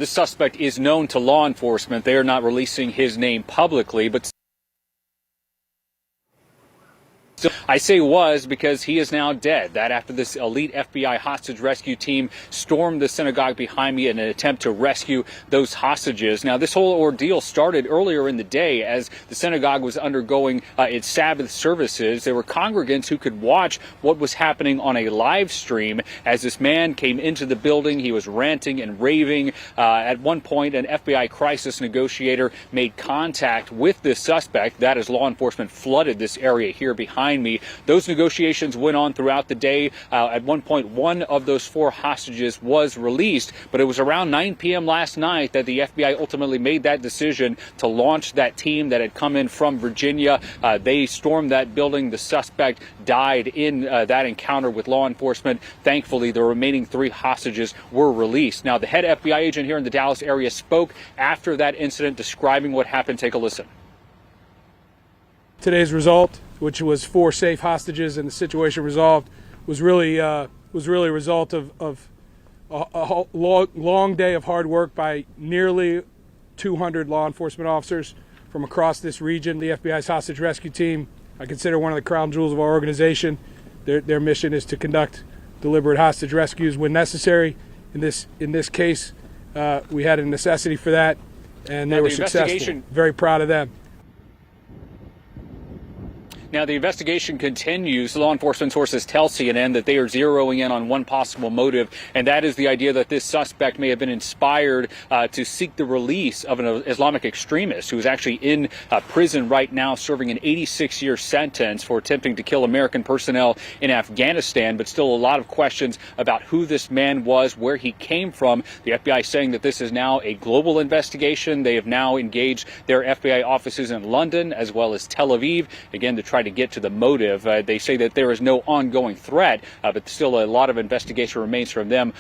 The suspect is known to law enforcement. They are not releasing his name publicly, but I say was because he is now dead. That after this elite FBI hostage rescue team stormed the synagogue behind me in an attempt to rescue those hostages. Now, this whole ordeal started earlier in the day as the synagogue was undergoing its Sabbath services. There were congregants who could watch what was happening on a live stream as this man came into the building. He was ranting and raving. At one point, an FBI crisis negotiator made contact with this suspect. That as law enforcement flooded this area here behind me. Those negotiations went on throughout the day. At one point, one of those 4 hostages was released, but it was around 9 p.m. last night that the FBI ultimately made that decision to launch that team that had come in from Virginia. They stormed that building. The suspect died in that encounter with law enforcement. Thankfully, the remaining 3 hostages were released. Now, the head FBI agent here in the Dallas area spoke after that incident, describing what happened. Take a listen. Today's result, which was 4 safe hostages and the situation resolved, was really a result of a long day of hard work by nearly 200 law enforcement officers from across this region. The FBI's hostage rescue team, I consider one of the crown jewels of our organization. Their mission is to conduct deliberate hostage rescues when necessary. In this case, we had a necessity for that, and they were successful. Very proud of them. Now, the investigation continues. Law enforcement sources tell CNN that they are zeroing in on one possible motive, and that is the idea that this suspect may have been inspired to seek the release of an Islamic extremist who is actually in prison right now serving an 86-year sentence for attempting to kill American personnel in Afghanistan, but still a lot of questions about who this man was, where he came from. The FBI saying that this is now a global investigation. They have now engaged their FBI offices in London as well as Tel Aviv, again, to try to get to the motive. They say that there is no ongoing threat, but still a lot of investigation remains from them.